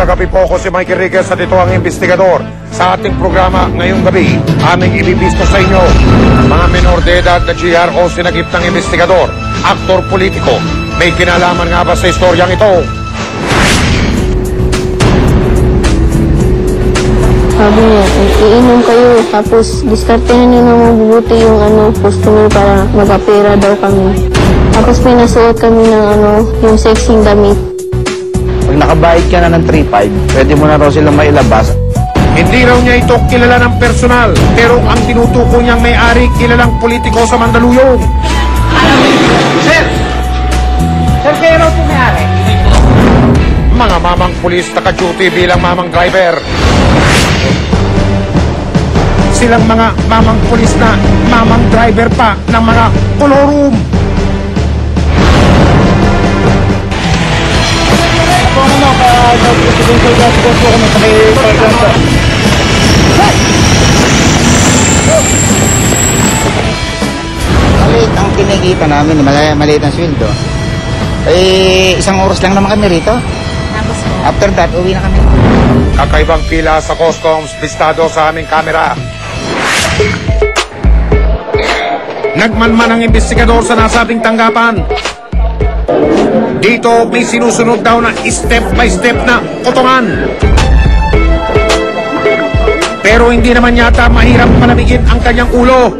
Kagabi po ako si Mikey Riquez at ito ang investigador. Sa ating programa ngayong gabi, aming ibibisto sa inyo mga menor de edad na GR o sinagip ng investigador, aktor politiko. May kinalaman nga ba sa istoryang ito? Sabi niya, iinom kayo, tapos diskarte na niyo na mabubuti yung customer para magkapera daw kami. Tapos pinasuot kami ng yung sexing damit. Pag nakabayad ka na ng 3-5, pwede mo na raw silang mailabas. Hindi raw niya ito kilala ng personal, pero ang tinutukoy niyang may-ari kilalang politiko sa Mandaluyong. Sir, kayo raw po may-ari. Mga mamang pulis naka-duty bilang mamang driver. Silang mga mamang pulis na mamang driver pa ng mga kolorum. Maliit ang kinikita namin, maliit ang sweldo. Eh, isang oras lang naman kami rito. After that, uwi na kami. Kakaibang pila sa customs, listado sa aming kamera. Nagmanman ang investigador sa nasabing tanggapan. Dito may sinusunod daw na step by step na potongan. Pero hindi naman yata mahirap palamigin ang kanyang ulo.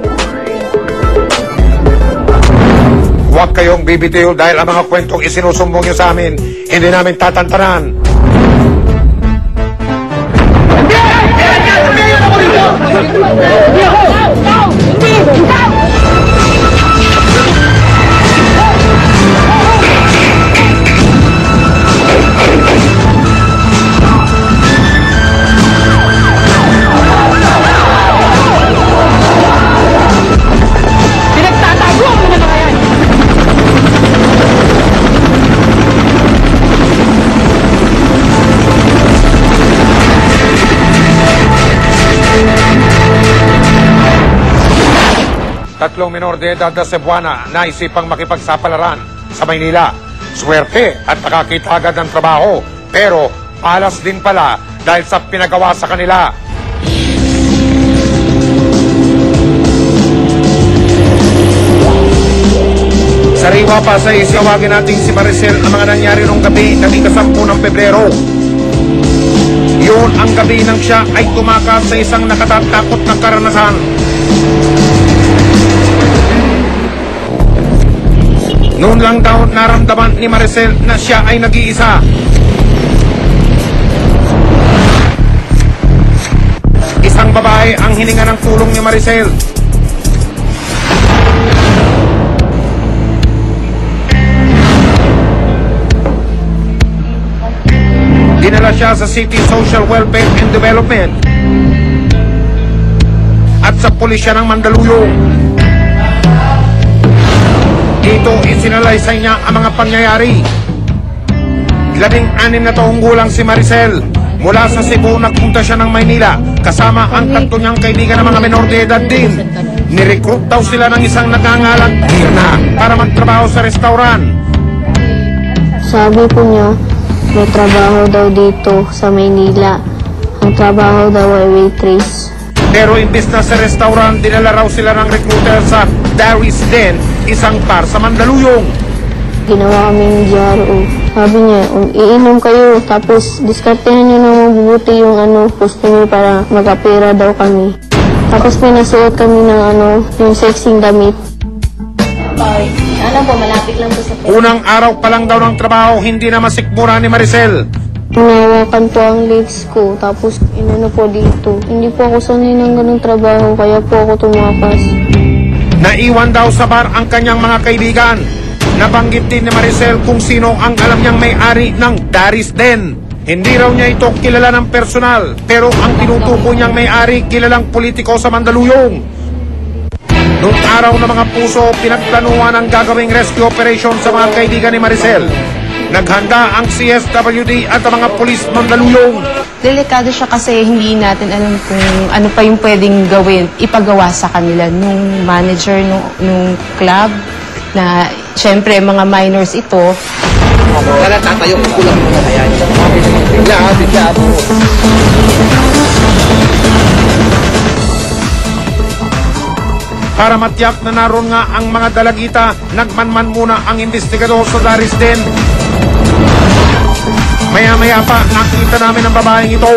Huwag kayong bibitiw dahil ang mga kwentong isinusumbong nyo sa amin, hindi namin tatantanan. Tatlong menor de edad na Cebuana na isipang makipagsapalaran sa Maynila. Swerte at nakakita agad ng trabaho, pero palas din pala dahil sa pinagawa sa kanila. Sariwa pa sa isiwagin natin si Maricel ang mga nangyari nung gabi na ika-10 ng Pebrero. Yun ang gabi nang siya ay tumakas sa isang nakatatakot na karanasan. Noon lang daw naramdaman ni Maricel na siya ay nag-iisa. Isang babae ang hininga ng tulong ni Maricel. Dinala siya sa City Social Welfare and Development at sa pulisya ng Mandaluyong. Dito isinalaysay niya ang mga pangyayari. 16 na taong gulang si Maricel. Mula sa Cebu nagpunta siya ng Maynila kasama ang 3 niyang kaibigan ng mga menor de edad din. Nirecruit daw sila ng isang nakangalang Mirna para magtrabaho sa restaurant. Sabi po niya, may trabaho daw dito sa Maynila. Ang trabaho daw ay waitress. Pero imbis na sa restaurant, dinala raw sila ng recruiter sa Daris Den, isang bar sa Mandaluyong. Ginawa kaming GRO. Sabi niya, iinom kayo, tapos diskarte na niyo na mabubuti yung customer para magkapera daw kami. Tapos pinasuot kami ng yung sexing damit. Alam po, malapit lang po sa Unang araw pa lang daw ng trabaho, hindi na masikmura ni Maricel. Tinawakan po ang legs ko, tapos po dito. Hindi po ako sanay ng ganung trabaho, kaya po ako tumakas. Naiwan daw sa bar ang kanyang mga kaibigan. Nabanggit din ni Maricel kung sino ang alam niyang may-ari ng Daris Den. Hindi raw niya ito kilala ng personal, pero ang tinutukoy niyang may-ari kilalang politiko sa Mandaluyong. Noong araw na mga puso, pinagplanuhan ang gagawing rescue operation sa mga kaibigan ni Maricel. Naghanda ang CSWD at ang mga pulis Mandaluyong. Delikado siya kasi hindi natin alam kung ano pa yung pwedeng gawin, ipagawa sa kanila nung manager nung club na syempre mga minors ito. Kaya tatayo, kulang mo na yan. Para matiyak na naroon nga ang mga dalagita, nagmanman muna ang investigador sa Daris Den. Maya-maya pa, nakita namin ang babaeng ito.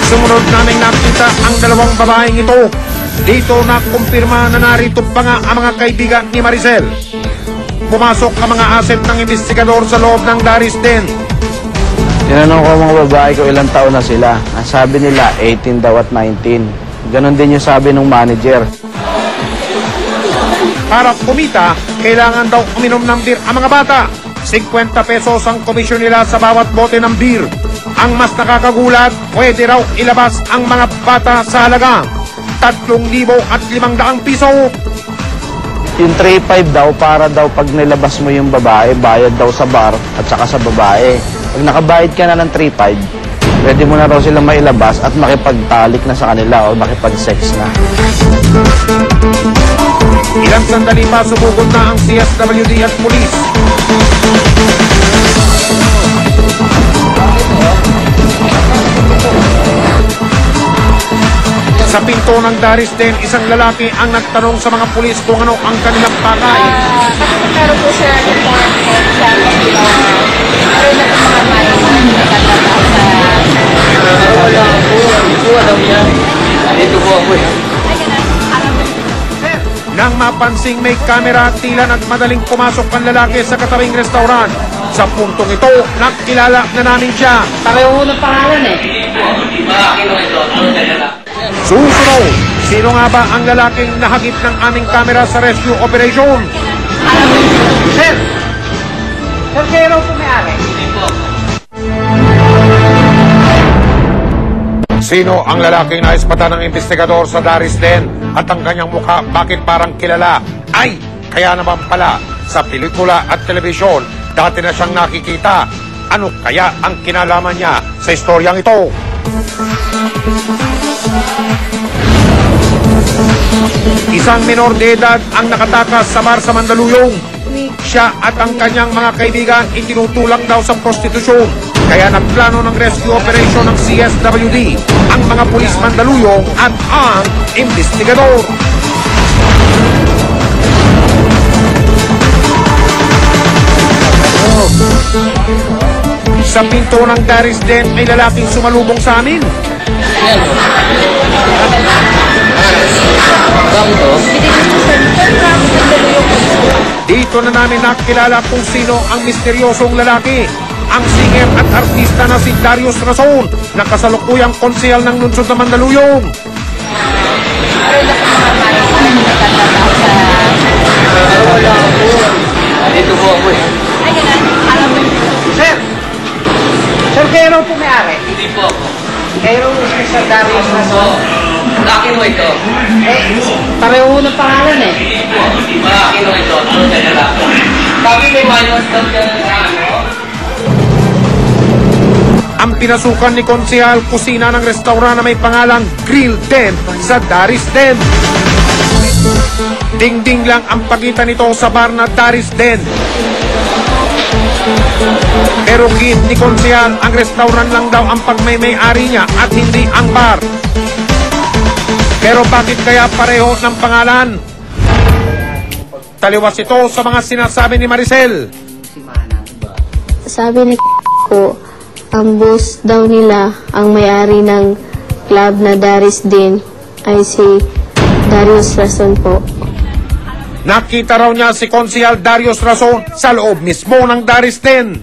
Sumunod namin nakita ang dalawang babaeng ito. Dito nakumpirma na narito pa nga ang mga kaibigan ni Maricel. Pumasok ang mga asset ng investigador sa loob ng Daris Den. Tinanong ko mga babae ko ilang taon na sila. Ang sabi nila 18 daw at 19. Ganon din yung sabi ng manager. Para kumita, kailangan daw uminom ng beer ang mga bata. 50 pesos ang komisyon nila sa bawat bote ng beer. Ang mas nakakagulat, pwede raw ilabas ang mga bata sa halagang 3,500 piso. Yung 3.5 daw para daw pag nilabas mo yung babae, bayad daw sa bar at saka sa babae. Pag nakabayad ka na ng 3.5, pwede mo na raw silang mailabas at makipagtalik na sa kanila o makipag-sex na. Ilang sandali pa sumugod na ang CSWD at pulis. Sa pinto ng Daris Den, isang lalaki ang nagtanong sa mga pulis kung ano ang kanilang pakay. Meron po siya report po sa meron na po mga management na katataw sa Nang mapansing may kamera, tila nagmadaling pumasok ang lalaki sa katabing restaurant. Sa puntong ito, nakilala na namin siya. Pareho ng pangalan eh. Susunod, sino nga ba ang lalaking nahagip ng aming kamera sa rescue operation? Sir! Sir, kayo raw po may-ari? Sino ang lalaking naispata ng investigador sa Daris Den at ang kanyang mukha bakit parang kilala? Ay, kaya naman pala sa pelikula at telebisyon dati na siyang nakikita. Ano kaya ang kinalaman niya sa istoryang ito? Isang minor de edad ang nakatakas sa bar sa Mandaluyong. Siya at ang kanyang mga kaibigan itinutulang daw sa prostitusyon. Kaya nagplano ng rescue operation ng CSWD, ang mga pulis Mandaluyong at ang investigador. Sa pinto ng Daris Den, may lalaking sumalubong sa amin. Dito na namin nakilala kung sino ang misteryosong lalaki. Ang singer at artista na si Darius Rason, na kasalukuyang konsehal ng lungsod ng Mandaluyong. meron na po mga management na katataw sa Dito po ako eh. ay ganun, alam mo Sir! Sir, kayo raw po may-ari? Hindi po ako. Kayo raw po si Sir Darius Rason? Akin mo ito. Eh, pareho ng pangalan eh. Akin mo ito. Ano ka na lang? Sabi may minus daw ka na ano? Ang pinasukan ni Konsehal, kusina ng restaurant na may pangalang Grill Den sa Daris Den. Ding-ding lang ang pagitan nito sa bar na Daris Den. Pero git ni Konsehal, ang restaurant lang daw ang pagmay-may-ari niya at hindi ang bar. Pero bakit kaya pareho ng pangalan? Taliwas ito sa mga sinasabi ni Maricel. Sabi ni ko, ang boss daw nila, ang may-ari ng club na Daris din, ay si Darius Rason po. Nakita raw niya si Konsehal Darius Rason sa loob mismo ng Daris Den.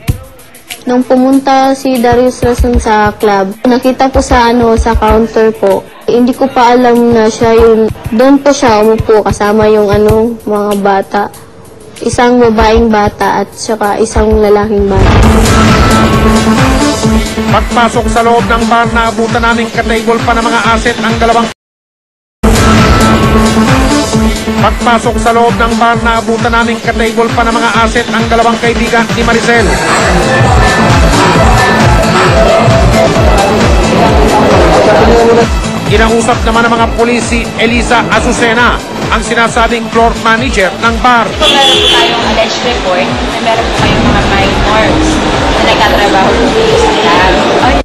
Nung pumunta si Darius Rason sa club, nakita po sa sa counter po. Hindi ko pa alam na siya yung, doon po siya umupo kasama yung mga bata. Isang babaeng bata at saka isang lalaking bata. Pagpasok sa loob ng bar, naabutan namin ka-table pa ng mga asset ang dalawang Pagpasok sa loob ng bar, naabutan namin ka-table pa ng mga asset ang dalawang kaibigan ni Maricel. Kinausap naman ng mga pulis si Elisa Azucena, ang sinasabing floor manager ng bar. Kung meron po tayong alleged report na meron po kayong mga minors na nagkatrabaho po dito sa club.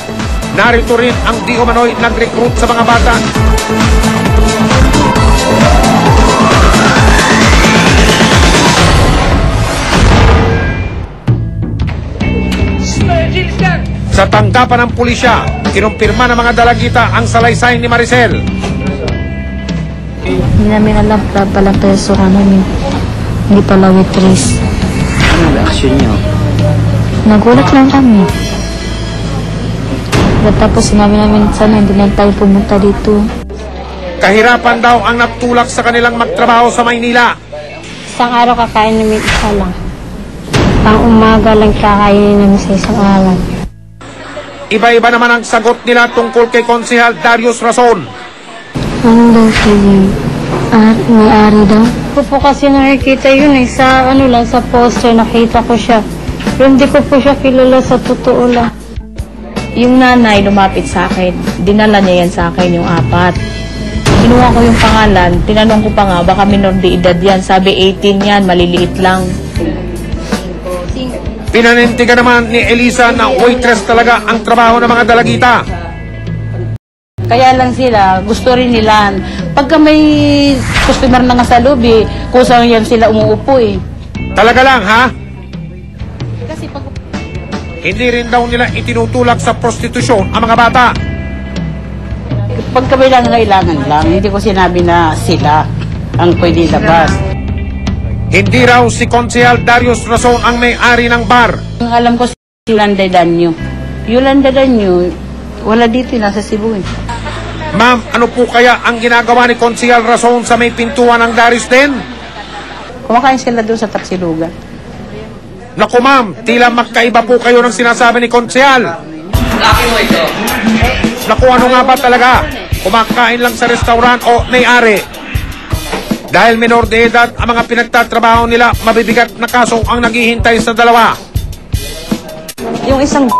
Narito rin ang di umano'y nag-recruit sa mga bata. Sa tanggapan ng pulisya, kinumpirma ng mga dalagita ang salaysay ni Maricel. Hindi namin alam pala peso namin. Hindi pala waitress. Ano reaksyon nyo? Nagulat lang kami. Tapos sinabi namin sana hindi lang tayo pumunta dito. Kahirapan daw ang nagtulak sa kanilang magtrabaho sa Maynila. Isang araw kakain namin isa lang. Pang umaga lang kakainin namin sa isang araw. Iba-iba naman ang sagot nila tungkol kay Konsehal Darius Rason. Ano daw siya? May-ari daw? Ko po kasi nakikita yun eh. Sa lang, sa poster nakita ko siya. Pero hindi ko po siya kilala sa totoo lang. Yung nanay lumapit sa akin, dinala niya yan sa akin yung 4. Kinuha ko yung pangalan, tinanong ko pa nga, baka minor de edad yan. Sabi 18 yan, maliliit lang. Pinanintigan naman ni Elisa na waitress talaga ang trabaho ng mga dalagita. Kaya lang sila, gusto rin nila. Pagka may customer na nga sa lobby, kusang yan sila umuupo eh. Talaga lang, ha? Kasi pag... Hindi rin daw nila itinutulak sa prostitusyon ang mga bata. Pagka may kailangan lang, hindi ko sinabi na sila ang pwede labas. Hindi raw si Konsehal Darius Rason ang may-ari ng bar. Ang alam ko si Yolanda Danyo. Yolanda Danyo, wala dito, nasa Cebu eh. Ma'am, ano po kaya ang ginagawa ni Konsehal Rason sa may pintuan ng Darius Den? Kumakain sila doon sa Tapsilugan. Naku ma'am, tila magkaiba po kayo ng sinasabi ni Konsehal. Laki mo ito. Naku, ano nga ba talaga? Kumakain lang sa restaurant o may-ari? Dahil minor de edad ang mga pinagtatrabaho nila, mabibigat na kaso ang naghihintay sa dalawa. Yung isang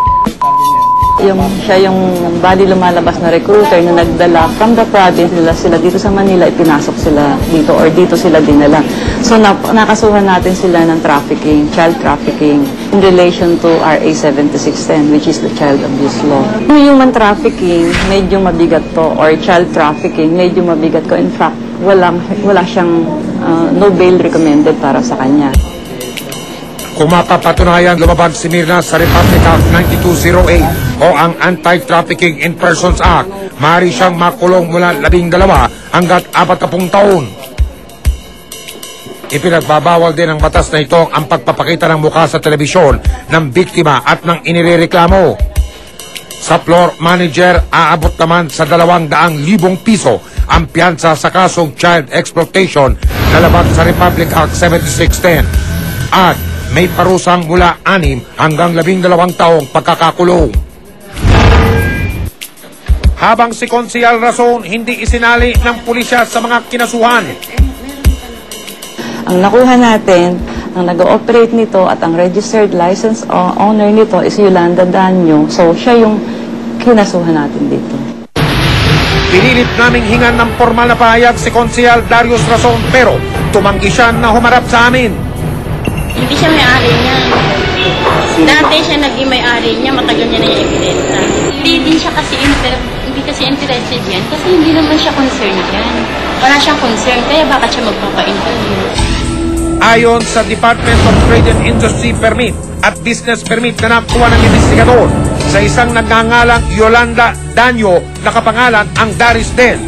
siya yung bali lumalabas na recruiter na nagdala from the province nila sila dito sa Manila, ipinasok sila dito or dito sila dinala. So nakasuhan natin sila ng trafficking, child trafficking in relation to RA 7610 which is the child abuse law. Yung human trafficking, medyo mabigat to, or child trafficking, medyo mabigat ko. In fact, wala siyang no bail recommended para sa kanya. Kung mapapatunayan lumabag si Mirna sa Republic Act 9208 o ang Anti-Trafficking in Persons Act, maaari siyang makulong mula 12 hanggat 40 taon. Ipinagbabawal din ng batas na ito ang pagpapakita ng mukha sa telebisyon ng biktima at ng inirereklamo. Sa floor manager, aabot naman sa 200,000 piso ang piyansa sa kasong child exploitation na labag sa Republic Act 7610 at may parusang mula 6 hanggang 12 taong pagkakakulong. Habang si Konsehal Rason hindi isinali ng pulisya sa mga kinasuhan. Ang nakuha natin, ang nag-ooperate nito at ang registered license owner nito is Yolanda Danyo. So siya yung kinasuhan natin dito. Pinilit naming hingan ng formal na pahayag si Konsehal Darius Rason pero tumanggi siya na humarap sa amin. Hindi siya may-ari niya. Dati siya naging may-ari niya, matagal niya na yung ebidensya. Hindi din siya kasi interested yan kasi hindi naman siya concerned yan. Wala siyang concern, kaya bakit siya magpapa-interview? Ayon sa Department of Trade and Industry Permit at Business Permit na nakuha ng investigador, sa isang nagngangalang Yolanda Danyo nakapangalan ang Darius Den.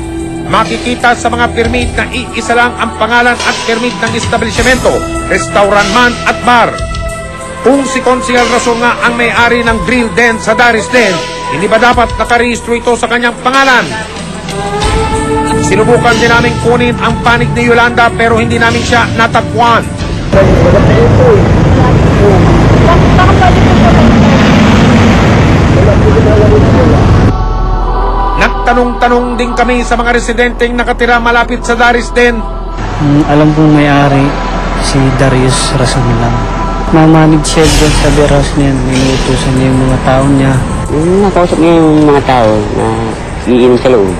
Makikita sa mga permit na iisa lang ang pangalan at permit ng establishmento, restaurant man at bar. Kung si Konsehal Rason nga ang may-ari ng Grill Den sa Darius Den, hindi ba dapat nakarehistro ito sa kanyang pangalan? Sinubukan din namin kunin ang panig ni Yolanda pero hindi namin siya natagpuan. Nagtanong-tanong din kami sa mga residenteng nakatira malapit sa Darius Den. Alam kong may-ari si Darius Rason lang. Mamanig siya doon sa warehouse niya. Inuutusan niya yung mga tao niya. Nakausap niya yung mga tao na iinom sa loob.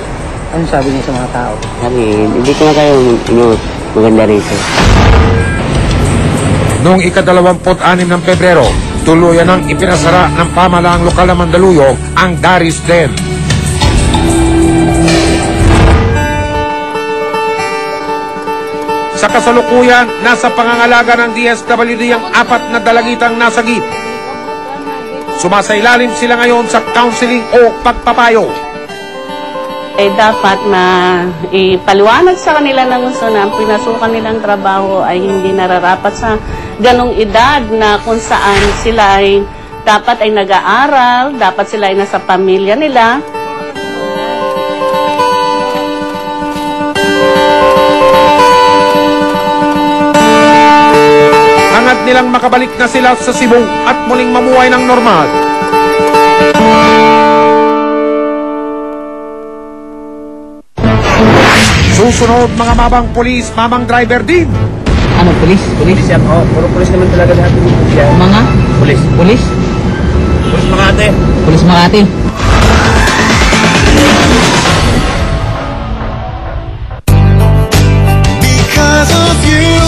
Anong sabi niya sa mga tao? Sabi, hindi ko na kayo maganda rito. Noong ika-26 ng Pebrero, tuluyan ang ipinasara ng pamahalaang lokal na Mandaluyong ang Daris Den. Sa kasalukuyan, nasa pangangalaga ng DSWD ang 4 na dalagitang nasagip. Sumasailalim sila ngayon sa counseling o pagpapayo. Dapat ipaliwanag sa kanila ng gusto na ang pinasukan nilang trabaho ay hindi nararapat sa ganong edad na kung saan sila ay dapat ay nag-aaral, dapat sila ay nasa pamilya nila. Hangad nilang makabalik na sila sa Cebu at muling mamuhay ng normal. Susunod mga mamang pulis, mamang driver din. Ano, pulis? Pulis yan, oh. Puro pulis naman talaga lahat ng yan. Mga? Pulis. Pulis? Pulis Makati. Pulis Makati. Because of you,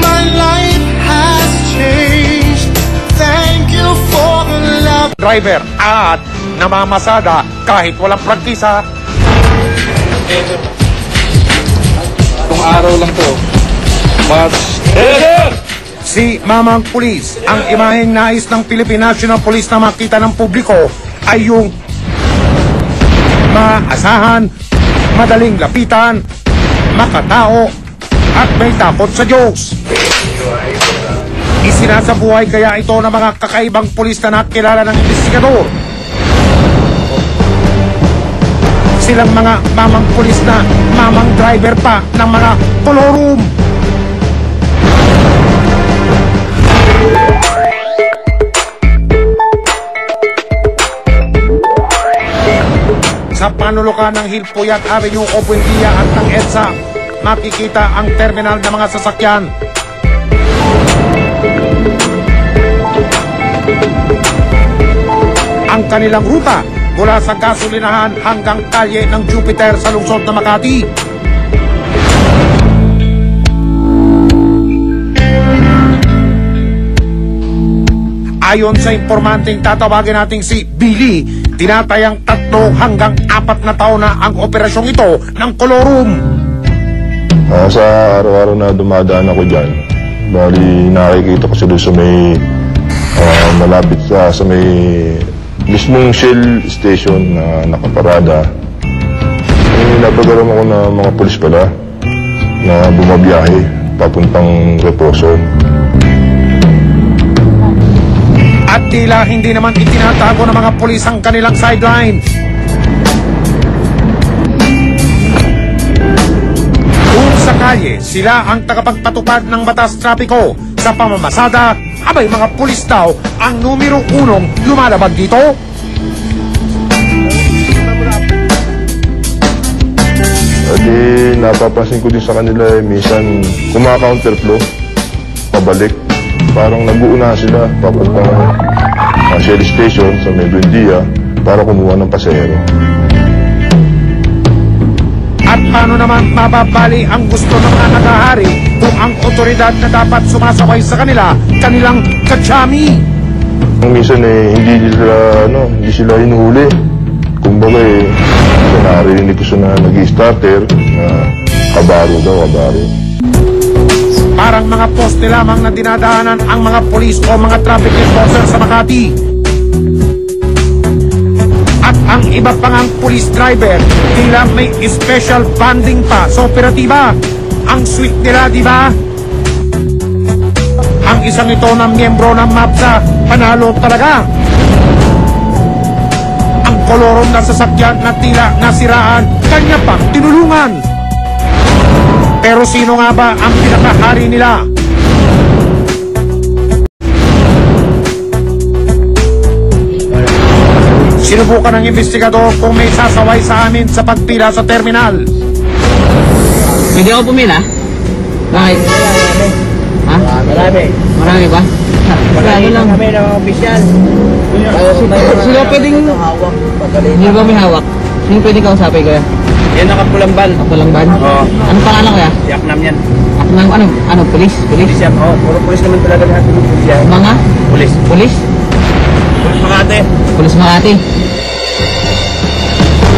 my life has changed. Thank you for the love. Driver at namamasada kahit walang practice. Itong araw lang to. Si Mamang Pulis, ang imaheng nais ng Philippine National Police na makita ng publiko ay yung maasahan, madaling lapitan, makatao, at may takot sa Diyos. Isinasabuhay kaya ito ng mga kakaibang pulis na nakilala ng investigador. Silang mga mamang pulis na mamang driver pa ng mga kolorum. Sa panulukan ng Hilpuyat Avenue o Buendia at ng EDSA, makikita ang terminal ng mga sasakyan. Ang kanilang ruta mula sa gasolinahan hanggang kalye ng Jupiter sa lungsod ng Makati. Ayon sa impormanteng tatawagin nating si Billy, tinatayang 3 hanggang 4 na taon na ang operasyong ito ng kolorum. Sa araw-araw na dumadaan ako dyan, bali nakikita ko sila sa may malapit sa may mismong Shell station na nakaparada. Napagaram ako na mga pulis pala na bumabiyahe papuntang Reposo. At tila hindi naman itinatago ng mga pulis ang kanilang sideline. Kung sa kalye, sila ang tagapagpatupad ng batas trapiko. Sa pamamasada, abay mga pulis daw ang numero 1 lumalabag dito. Napapansin ko din sa kanila minsan kumaka-counterflow pabalik. Parang nag-uuna sila papunta Shell Station sa may Buendia para kumuha ng pasahero. At paano naman mababali ang gusto ng mga nakahari kung ang otoridad na dapat sumasaway sa kanila, kanilang katsami? Minsan hindi sila hinuhuli. Kumbaga narinig ko siya na nag-starter na kabaro daw, kabaro. Parang mga poste lamang na dinadaanan ang mga polis o mga traffic enforcer sa Makati. At ang iba pang ang police driver, tila may special banding pa sa operatiba. Ang sweet nila, di ba? Ang isang ito na miyembro ng MAPSA, panalo talaga. Ang kolorong na sasakyan na tila nasiraan, kanya pang tinulungan. Pero sino nga ba ang pinakahari nila? Sinubukan ng investigador kung may sasaway sa amin sa pagpila sa terminal. Hindi ako pumila? Bakit? Ha? Marami. Marami ba? Marami lang. Kami ng opisyal. Sino pwedeng... Hindi ba may hawak? Sino pwede kausapin, kuya? Yan nakapulang ban. Kapulang ban? Oo. Anong pangalan, kuya? Yaknam yan. Aknang ano? Pulis? Pulis yan. Oo, puro pulis naman talaga lahat ng pulis yan. Mga? Pulis. Pulis? Pulis Makati. Pulis Makati.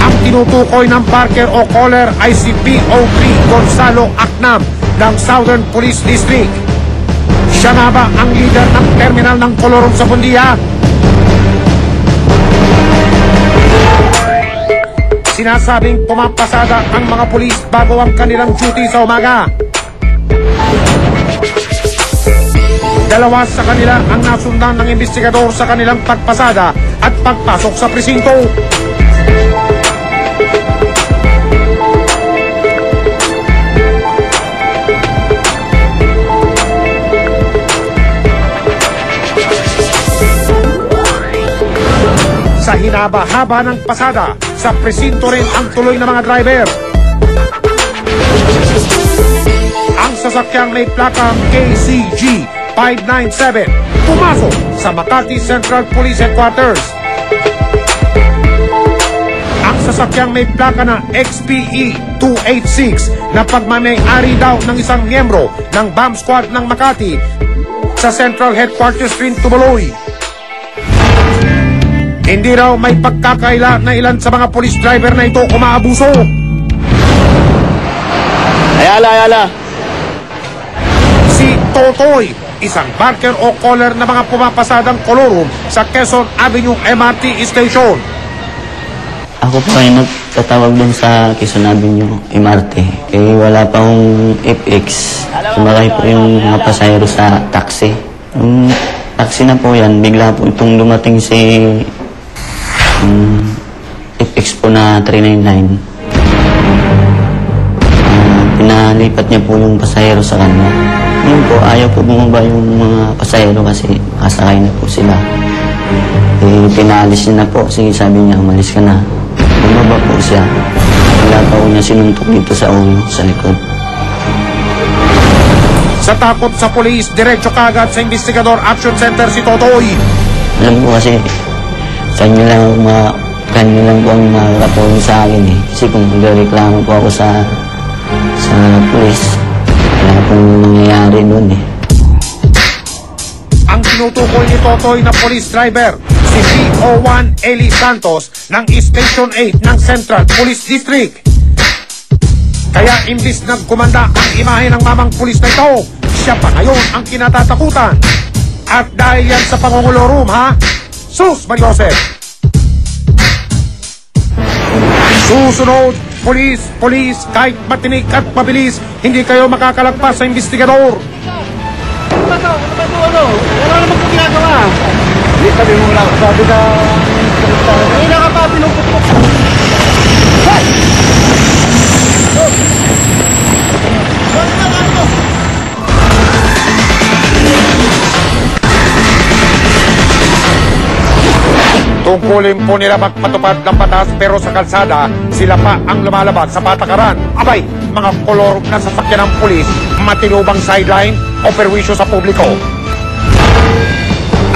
Ang tinutukoy ng Parker o caller ay si POP Gonzalo Aknam ng Southern Police District. Siya nga ba ang leader ng terminal ng Colorum sa Bundia? Sinasabing pumapasada ang mga pulis bago ang kanilang duty sa umaga. Dalawa sa kanila ang nasundan ng investigador sa kanilang pagpasada at pagpasok sa presinto. Sa hinaba-haba ng pasada, sa presinto rin ang tuloy ng mga driver. Ang sasakyang may plakang KCG 597 pumasok sa Makati Central Police Headquarters. Ang sasakyang may plaka na XPE 286 na pagmamay-ari daw ng isang miyembro ng bomb squad ng Makati sa Central Headquarters rin tumuloy. Hindi raw may pagkakaila na ilan sa mga police driver na ito umaabuso. Ayala! Si Totoy, isang barker o caller na mga pumapasadang Colorum sa Quezon Avenue MRT Station. Ako po ay nagtatawag dun sa Quezon Avenue MRT. Wala pa akong FX. Sumakay po yung mga pasahero sa taxi. Yung taxi na po yan, bigla po itong dumating si FX po na 399. Pinalipat niya po yung pasahero sa kanya. Yun po, ayaw po bumaba yung mga pasahero kasi kasakay na po sila. Pinalis niya na po. Sige, sabi niya, umalis ka na. Bumaba po siya. Wala pa po niya sinuntok dito sa ulo, sa likod. Sa takot sa pulis, diretso kagad sa Investigador Action Center si Totoy. Alam ko kasi, kanya lang po ang makakatulong sa akin eh. Kasi kung magreklamo po ako sa pulis, wala pong mangyayari doon eh. Ang tinutukoy ni Totoy na police driver, si PO1 Eli Santos ng Station 8 ng Central Police District. Kaya imbis nagkumanda ang imahe ng mamang pulis na ito, siya pa ngayon ang kinatatakutan. At dahil yan sa Pangungulo Room, ha? Sus, Mariosep! Susunod, police, kahit matinik at mabilis, hindi kayo makakalagpas sa investigador. Wala naman kong ginagawa. Hindi sabi mo lang. Sabi na... Wala ka pa, pinupupok. Hey! Tungkulin po nila magpatupad ng batas pero sa kalsada, sila pa ang lumalabag sa patakaran. Abay, mga kolor na sasakyan ng pulis, matinubang sideline o perwisyo sa publiko.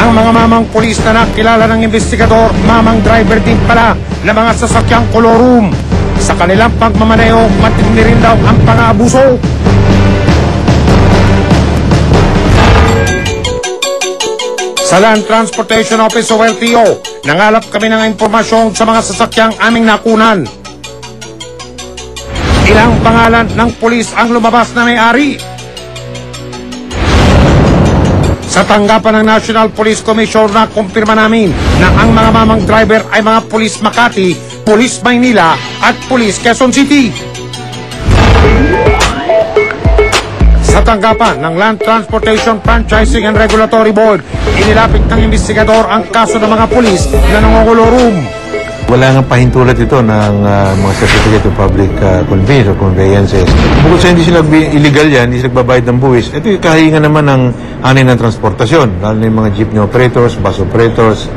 Ang mga mamang pulis na nakilala ng investigador, mamang driver din pala na mga sasakyang Colorum. Sa kanilang pagmamaneo, matindi rin daw ang pang-aabuso. Sa Land Transportation Office o LTO, nangalap kami ng impormasyon sa mga sasakyang aming nakunan. Ilang pangalan ng pulis ang lumabas na may-ari? Sa tanggapan ng National Police Commission na kumpirma namin na ang mga mamang driver ay mga pulis Makati, pulis Maynila at pulis Quezon City. Sa tanggapan ng Land Transportation Franchising and Regulatory Board, inilapit ng investigador ang kaso ng mga pulis na nangungulo room. Wala nga pahintulot ito ng mga Certificate of Public Convenience or Conveyances. Bukod sa hindi sila illegal yan, hindi sila nagbabayad ng buwis, ito yung kahinga naman ng anay ng transportasyon, lalo na yung mga jeepney operators, bus operators,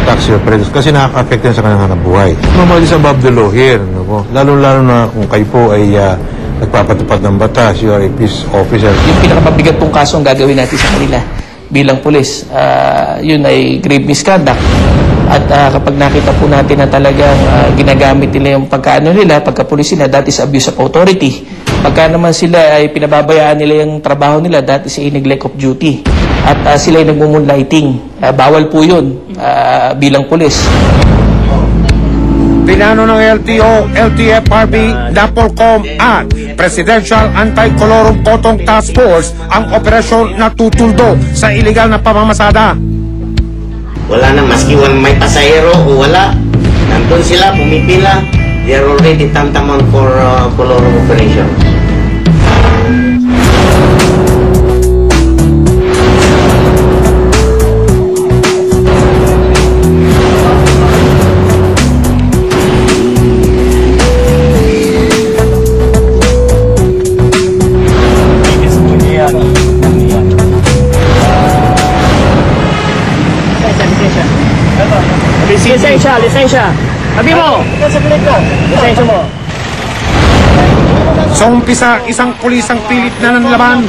taxi operators, kasi nakaka-affect yan sa kanilang hanap buhay. Normally is above the law here, no po? Lalo-lalo na kung kayo po ay nagpapatupad ng batas, you are a peace officer. Yung pinakamabigat pong kaso ang gagawin natin sa kanila bilang pulis, yun ay grave misconduct. At kapag nakita po natin na talagang ginagamit nila yung pagkaano nila, pagkapulis nila, that is abuse of authority. Pagka naman sila ay pinababayaan nila yung trabaho nila, that is a neglect of duty. At sila ay nagmumoonlighting. Bawal po yun bilang pulis. Pinano ng LTO, LTFRB, NAPOLCOM at Presidential Anti-Colorum Cotong Task Force ang operasyon na tutuldo sa iligal na pamamasada. Wala na, maski may pasahero o wala, nandun sila, pumipila, they are already tantamount for colorum operation. Lisensya. Sabi mo. Lisensya mo. Sa umpisa, isang pulis ang pilit na nanlaban.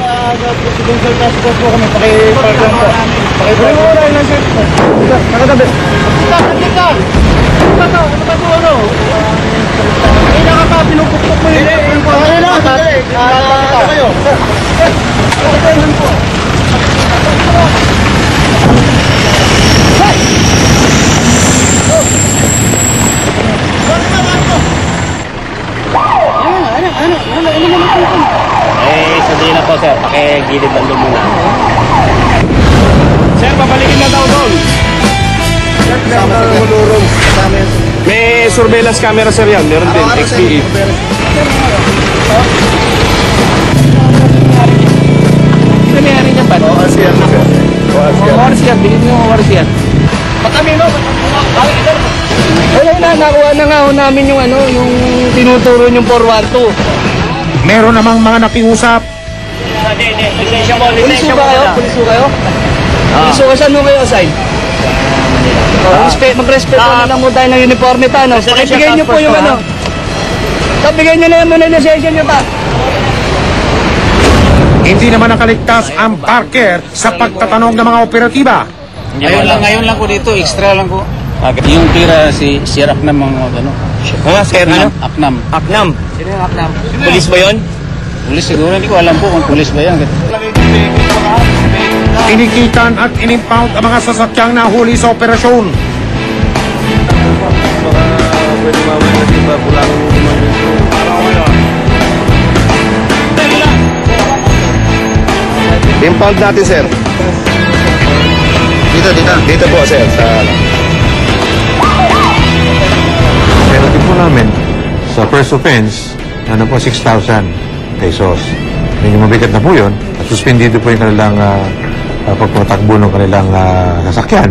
Sabihin na po sir, pakigilid lang doon muna. Sir, babalikin na daw doon. May surveillance camera sir yan, meron din, XPE. Ano nangyari niya pa? ORCR na sir. ORCR, bilhin mo yung ORCR. Patamino! Wala na, nakuha na nga namin yung yung tinuturo yung 412. Meron namang mga nakiusap. Lisensya mo, lisensya mo. Puliso kayo? Puliso ka, saan mo kayo assign? Mag-respeto na lang mo tayo ng uniforme ta, no? Pakibigay nyo po yung Pakibigay nyo na yung muna yung lisensya nyo ta. Hindi naman nakaligtas ang parker sa pagtatanong ng mga operatiba. Ngayon lang ko dito, extra lang ko. Yung tira si Sir Aknam mga Sir ano? Aknam. Aknam? Sino yung Aknam? Pulis ba yun? Pulis siguro, hindi ko alam po kung pulis ba yan. Tinikitan at inimpound ang mga sasakyang nahuli sa operasyon. Pwede mamaya kasi pulang impound natin sir. Dito po sir sa Pero din po namin, sa first offense, 6,000 pesos. Medyo mabigat na po yun. At suspendido po yung kanilang pagpatakbo ng kanilang sasakyan.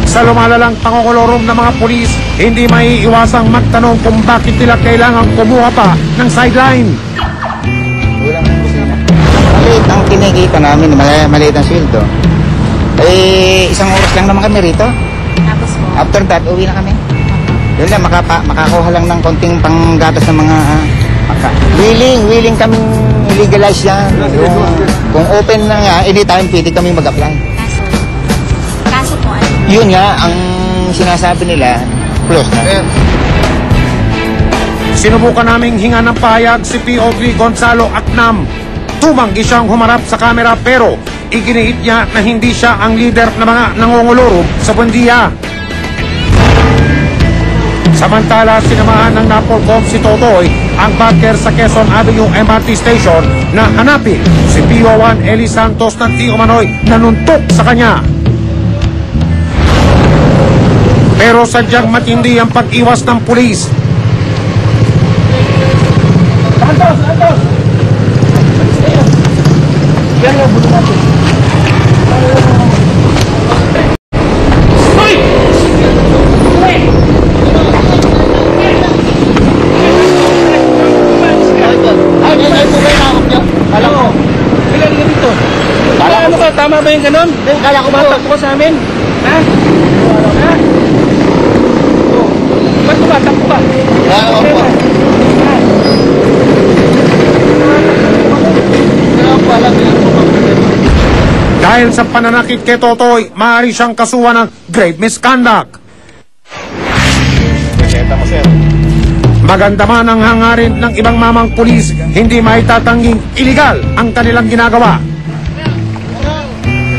Sa lumalalang pangokolorum ng mga pulis, hindi maiiwasang magtanong kung bakit nila kailangang kumuha pa ng sideline. Maliit ang kinikita namin, maliit ang sweldo. Isang oras lang naman kami rito. After that, uwi na kami. Yun lang, makakuha lang ng konting panggatas ng mga willing kaming legalize yan. Kung open na nga, anytime pwede kami mag-apply. Kaso po ano? Yun nga, ang sinasabi nila, close na. Sinubukan naming hinga ng pahayag si POV Gonzalo Aknam. Tumanggi siyang humarap sa kamera pero iginiit niya na hindi siya ang leader ng mga nangongoloro sa Buendia. Samantala, sinamahan ng NAPOLCOM si Totoy ang backer sa Quezon Avenue MRT Station na hanapin si PO1 Eli Santos ng Tio Manoy na nuntok sa kanya. Pero sadyang matindi ang pag-iwas ng pulis. Santos! Yan ang bulo natin. Hoy! Hoy! Kala ko. Kailan ka dito? Kala ano ka? Tama ba yung ganun? Kala ko matakbo ka sa amin. Ha? Ha? Ba't tumatakbo ka? Kala ko po. Dahil sa pananakit kay Totoy, maaari siyang kasuhan ng grave misconduct. Maganda man ang hangarin ng ibang mamang pulis, hindi maitatangging illegal ang kanilang ginagawa.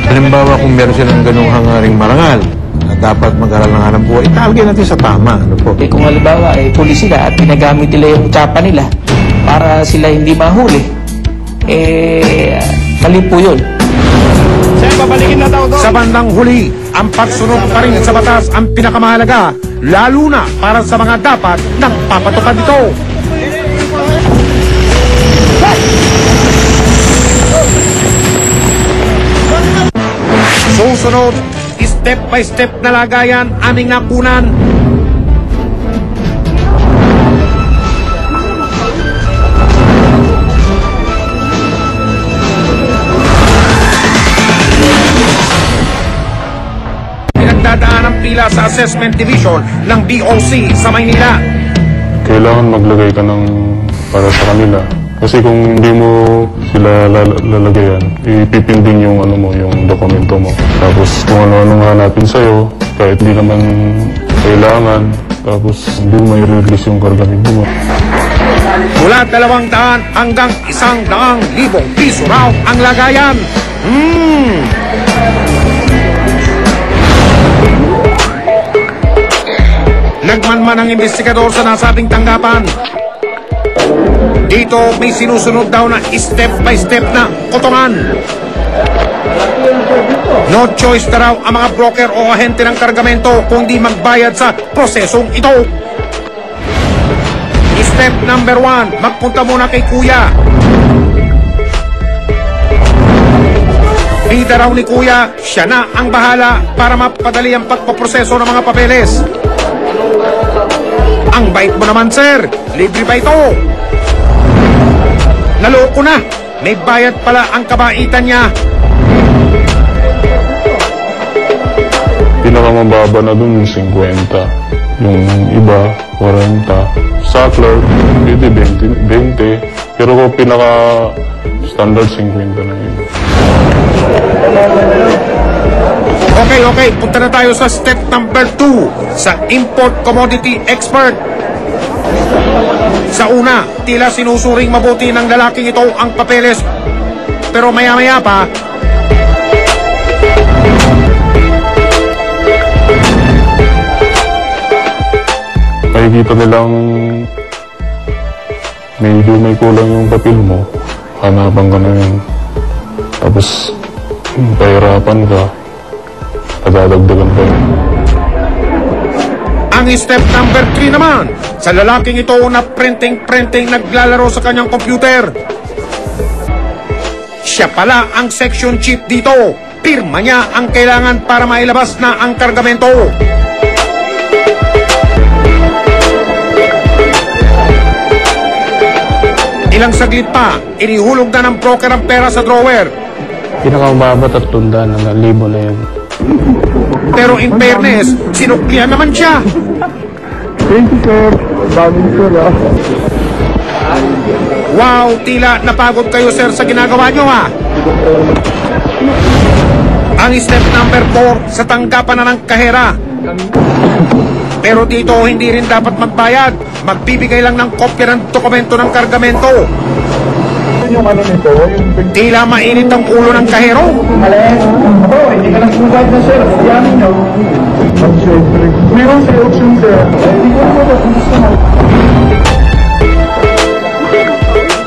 Halimbawa kung meron silang ganung hangaring marangal na dapat mag-aral ng hanap buhay, italagay natin sa tama. Ano po? Kung halimbawa pulis sila at ginagamit nila yung tsapa nila para sila hindi mahuli, mali po yun. Sa bandang huli, ang pagsunod pa rin sa batas ang pinakamahalaga, lalo na para sa mga dapat nang papatupad ito. Susunod, step by step na lagayan aming nakunan. Pinagdadaan ang pila sa Assessment Division ng BOC sa Maynila. Kailangan maglagay ka ng para sa kanila. Kasi kung hindi mo sila lalagayan, ipipinding yung yung dokumento mo. Tapos kung ano-ano hanapin sa'yo, kahit di naman kailangan, tapos hindi mo mai-release yung kargamento mo. Mula 200 hanggang 100,000 piso raw ang lagayan. Nagmanman ang investigador sa nasabing tanggapan. Dito may sinusunod daw na step by step na kotongan. No choice na raw ang mga broker o ahente ng kargamento kung di magbayad sa prosesong ito. Step number 1, magpunta muna kay Kuya. Bida raw ni Kuya, siya na ang bahala para mapadali ang pagpaproseso ng mga papeles. Ang bait mo naman, sir. Libre ba ito? Naloko na. May bayad pala ang kabaitan niya. Pinakamababa na dun yung 50. Yung iba, 40. Sackler, 20. Pero kung pinaka-standard, 50 na yun. Okay. Punta na tayo sa step number 2, sa import commodity expert. Sa una, tila sinusuring mabuti ng lalaking ito ang papeles. Pero maya-maya pa, makikita nilang medyo may kulang yung papel mo, hanapan ka na yun. Tapos, pahirapan ka, dadagdagan pa yun. ang step number 3 naman, sa lalaking ito na printing naglalaro sa kanyang computer. Siya pala ang section chief dito. Pirma niya ang kailangan para mailabas na ang kargamento. Ilang saglit pa, inihulog na ng broker ang pera sa drawer. Pinakamababa 300,000 na yun. Pero in fairness, sinuklihan naman siya. Thank you, sir. Daming sir, Wow, tila napagod kayo, sir, sa ginagawa nyo, ha? Ang step number 4, sa tanggapan na ng kahera. Pero dito, hindi rin dapat magbayad. Magbibigay lang ng kopya ng dokumento ng kargamento. Yung ano nito, tila mainit ang ulo ng kahero. Hindi ka lang sumagad na, sir. Yan nyo. Siyempre. Meron sa option, sir.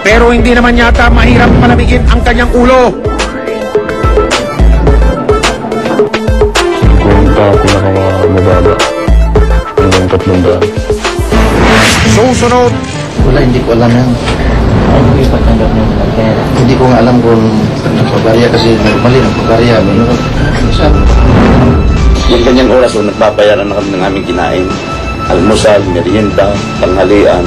Pero hindi naman yata mahirap palamigin ang kanyang ulo. Pinakamababa. Hanggang 300. Susunod. Wala, hindi ko alam yan. Ano ko yung pagtanggap ng pera? Hindi ko nga alam kung nagpabarya kasi normally nagpabarya. Yung kanyang oras o nagbabayaran na kami ng aming kinain. Almusal, merienda, tanghalian.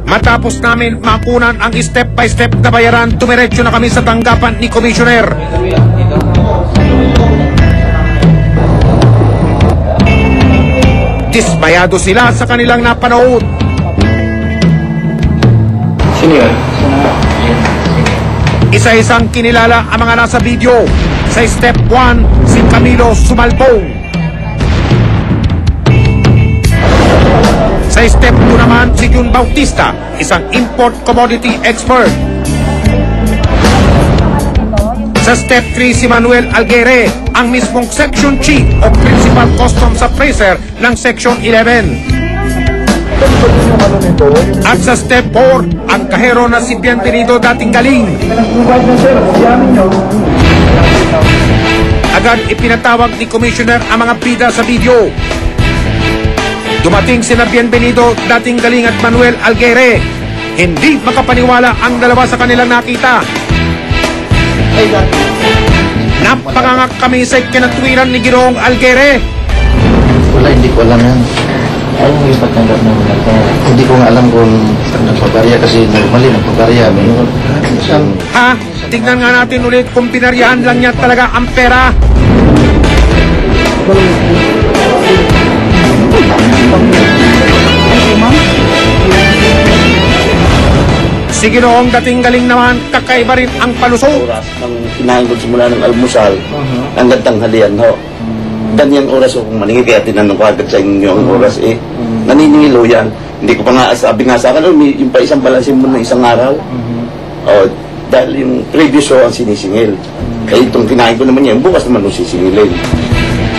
Matapos namin makunan ang step by step na bayaran, tumiretso na kami sa tanggapan ni Commissioner. Dismayado sila sa kanilang napanood. Sino yun? Isa-isang kinilala ang mga nasa video. Sa step 1, si Camilo Sumalpong. Sa step 2 naman, si Jun Bautista, isang import commodity expert. Sa step 3, si Manuel Alguere, ang mismong section chief o principal customs appraiser ng section 11. At sa step 4, ang kahero na si Bienvenido dating galing. Agad ipinatawag ni Commissioner ang mga bida sa video. Dumating sina Bienvenido dating galing at Manuel Alguere. Hindi makapaniwala ang dalawa sa kanilang nakita. Napangangak kami sa kinatwiran ni Ginoong Alguere. Wala, hindi ko alam yan. Ayaw mo yung pagtanggap ng hindi ko nga alam kung nagpaparya kasi normally nagpaparya. Ha? Tignan nga natin ulit kung pinaryahan lang niya talaga ang pera. Si Ginoong dating galing naman, kakaiba rin ang palusot. Oras ng kinain ko simula ng almusal hanggang tanghalian ho. Ganyan oras kung maningil kaya tinanong ko agad sa inyo ang oras naniningilo yan. Hindi ko pa nga sabi nga sa akin, yung pa isang balansin mo ng isang araw. Dahil yung previous show ang sinisingil. Kaya itong kinain ko naman yan, bukas naman nung sisingilin.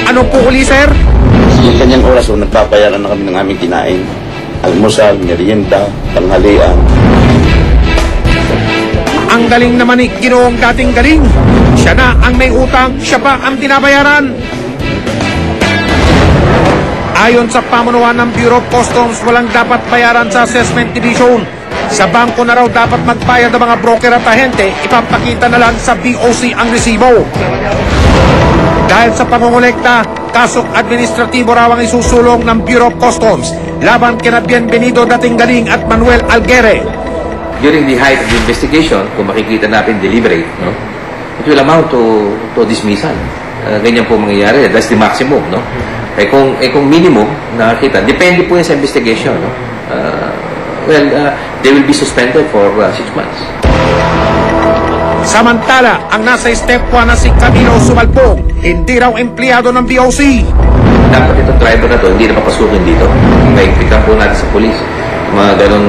Ano po uli, sir? Yung kanyang oras nagpapayaran na kami ng aming kinain. Almusal, merienda, tanghalian. Ang galing naman ni Ginoong dating galing. Siya na ang may utang, siya pa ang tinabayaran. Ayon sa pamunuan ng Bureau of Customs, walang dapat bayaran sa Assessment Division. Sa bangko na raw dapat magbayad ng mga broker at ahente, ipapakita na lang sa BOC ang resibo. Dahil sa pangungulekta, kasong administratibo raw ang isusulong ng Bureau of Customs laban kina Bienvenido dating galing at Manuel Alguere. During the height of the investigation, kung makikita natin deliberate, no, it will amount to dismissal. Ganyan po mangyayari. That's the maximum, no? Kung minimum nakakita, depende po yan sa investigation, no? They will be suspended for 6 months. Samantala, ang nasa step 1 na si Camilo Sumalpong, hindi raw empleyado ng BOC. Dapat itong driver na to, hindi na papasukin dito. Naikpikan po natin sa polis. Mga ganun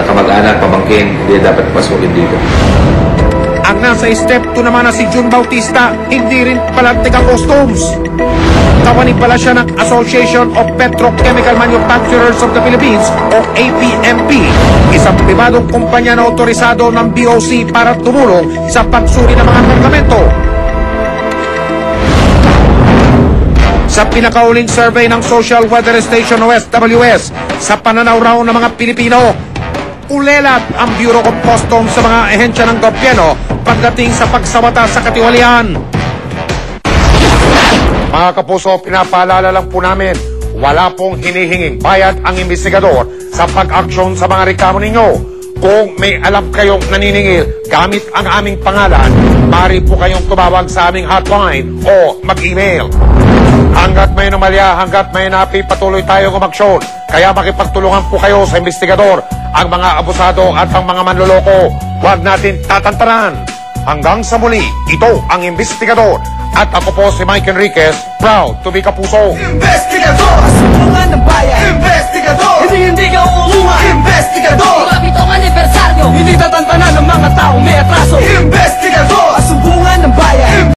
kamag-anak, pamangkin, hindi dapat papasukin dito. Ang nasa step 2 naman na si Jun Bautista, hindi rin pala taga-customs. Kawani pala siya ng Association of Petrochemical Manufacturers of the Philippines o APMP, isang pribadong kumpanya na otorisado ng BOC para tumulong sa pagsuri ng mga kargamento. Sa pinakauling survey ng Social Weather Station o SWS, sa pananaw raw ng mga Pilipino, ulelat ang Bureau of Customs sa mga ehensya ng gobyerno pagdating sa pagsawata sa katiwalian. Mga kapuso, pinapaalala lang po namin, wala pong hinihinging bayad ang investigador sa pag-aksyon sa mga reklamo ninyo. Kung may alam kayong naniningil gamit ang aming pangalan, maaari po kayong tumawag sa aming hotline o mag-email. Hanggat may numalya, hanggat may napi, patuloy tayong umaksyon. Kaya makipagtulungan po kayo sa investigador, ang mga abusado at ang mga manloloko. Huwag natin tatantanan. Hanggang sa muli, ito ang investigador. At ako po si Mike Enriquez, proud to be Kapuso. Investigador!